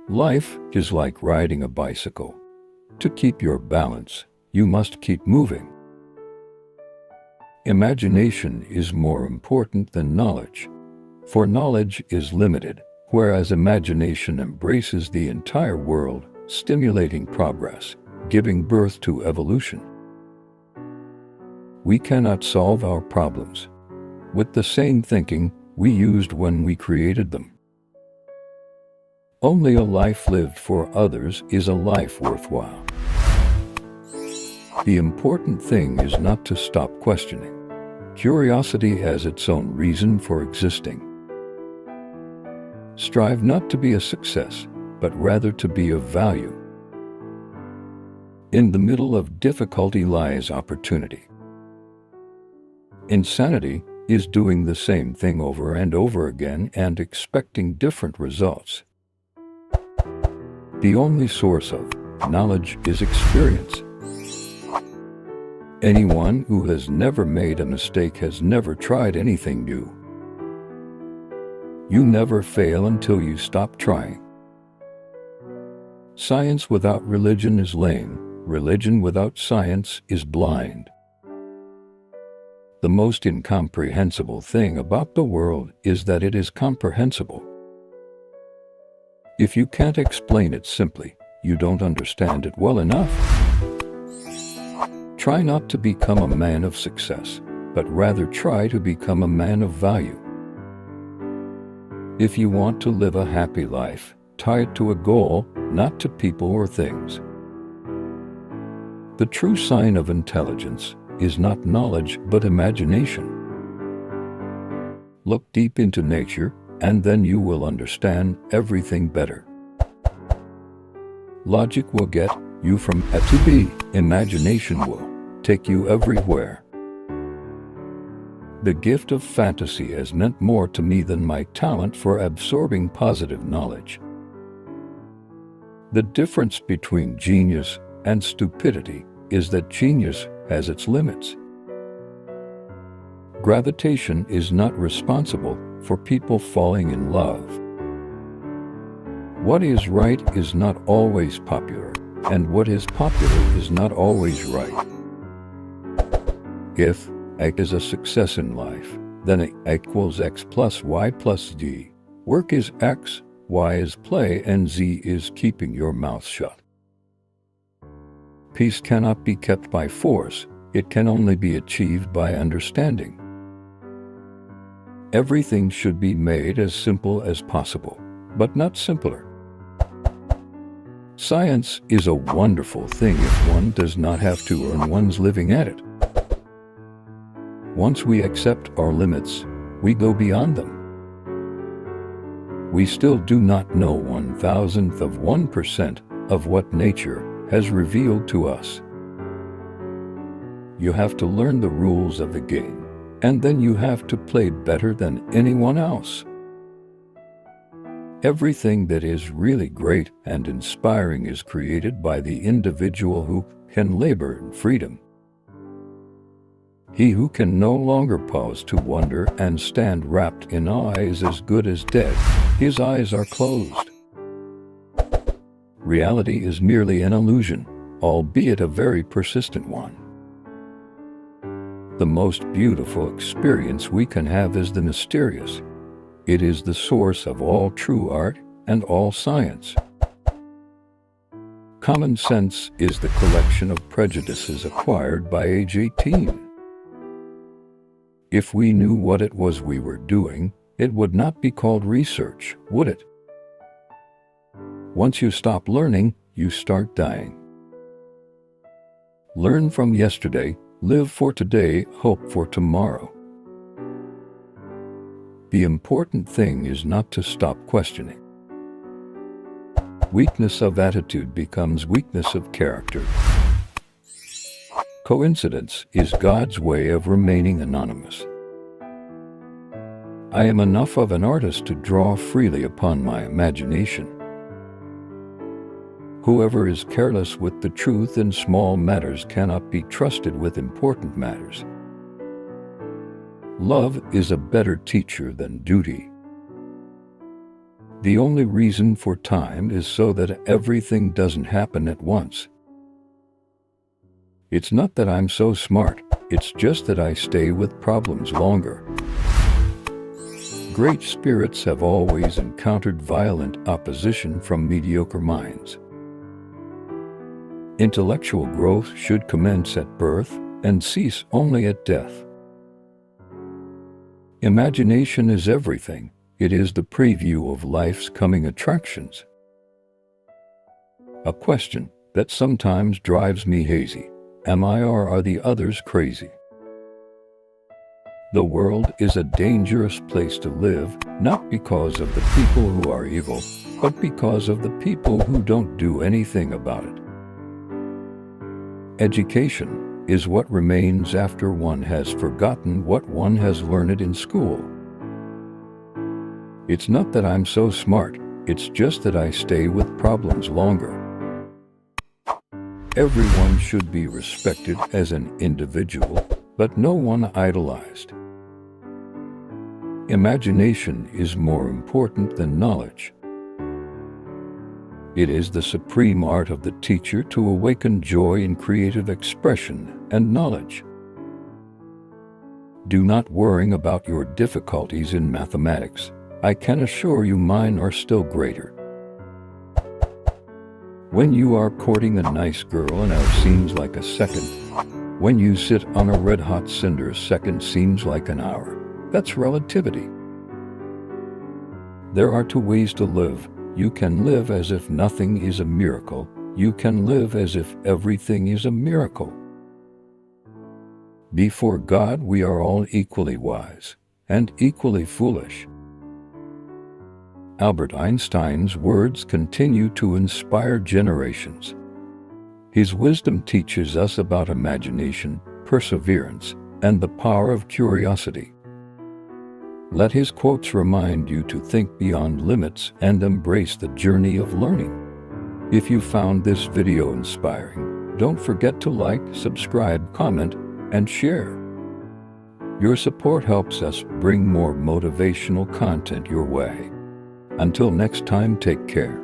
Life is like riding a bicycle. To keep your balance, you must keep moving. Imagination is more important than knowledge, for knowledge is limited, whereas imagination embraces the entire world, stimulating progress, giving birth to evolution. We cannot solve our problems with the same thinking we used when we created them. Only a life lived for others is a life worthwhile. The important thing is not to stop questioning. Curiosity has its own reason for existing. Strive not to be a success, but rather to be of value. In the middle of difficulty lies opportunity. Insanity is doing the same thing over and over again and expecting different results. The only source of knowledge is experience. Anyone who has never made a mistake has never tried anything new. You never fail until you stop trying. Science without religion is lame. Religion without science is blind. The most incomprehensible thing about the world is that it is comprehensible. If you can't explain it simply, you don't understand it well enough. Try not to become a man of success, but rather try to become a man of value. If you want to live a happy life, tie it to a goal, not to people or things. The true sign of intelligence is not knowledge but imagination. Look deep into nature, and then you will understand everything better. Logic will get you from A to B. Imagination will take you everywhere. The gift of fantasy has meant more to me than my talent for absorbing positive knowledge. The difference between genius and stupidity is that genius has its limits. Gravitation is not responsible for people falling in love. What is right is not always popular, and what is popular is not always right. If X is a success in life, then A equals X plus Y plus Z. Work is X, Y is play, and Z is keeping your mouth shut. Peace cannot be kept by force, it can only be achieved by understanding. Everything should be made as simple as possible, but not simpler. Science is a wonderful thing if one does not have to earn one's living at it. Once we accept our limits, we go beyond them. We still do not know 1,000th of 1% of what nature has revealed to us. You have to learn the rules of the game, and then you have to play better than anyone else. Everything that is really great and inspiring is created by the individual who can labor in freedom. He who can no longer pause to wonder and stand wrapped in awe is as good as dead. His eyes are closed. Reality is merely an illusion, albeit a very persistent one. The most beautiful experience we can have is the mysterious. It is the source of all true art and all science. Common sense is the collection of prejudices acquired by age 18. If we knew what it was we were doing, it would not be called research, would it? Once you stop learning, you start dying. Learn from yesterday, live for today, hope for tomorrow. The important thing is not to stop questioning. Weakness of attitude becomes weakness of character. Coincidence is God's way of remaining anonymous. I am enough of an artist to draw freely upon my imagination. Whoever is careless with the truth in small matters cannot be trusted with important matters. Love is a better teacher than duty. The only reason for time is so that everything doesn't happen at once. It's not that I'm so smart, it's just that I stay with problems longer. Great spirits have always encountered violent opposition from mediocre minds. Intellectual growth should commence at birth and cease only at death. Imagination is everything. It is the preview of life's coming attractions. A question that sometimes drives me hazy: am I or are the others crazy? The world is a dangerous place to live, not because of the people who are evil, but because of the people who don't do anything about it. Education is what remains after one has forgotten what one has learned in school. It's not that I'm so smart, it's just that I stay with problems longer. Everyone should be respected as an individual, but no one idolized. Imagination is more important than knowledge. It is the supreme art of the teacher to awaken joy in creative expression and knowledge. Do not worry about your difficulties in mathematics. I can assure you mine are still greater. When you are courting a nice girl, an hour seems like a second. When you sit on a red-hot cinder, a second seems like an hour. That's relativity. There are two ways to live. You can live as if nothing is a miracle. You can live as if everything is a miracle. Before God, we are all equally wise and equally foolish. Albert Einstein's words continue to inspire generations. His wisdom teaches us about imagination, perseverance, and the power of curiosity. Let his quotes remind you to think beyond limits and embrace the journey of learning. If you found this video inspiring, don't forget to like, subscribe, comment, and share. Your support helps us bring more motivational content your way. Until next time, take care.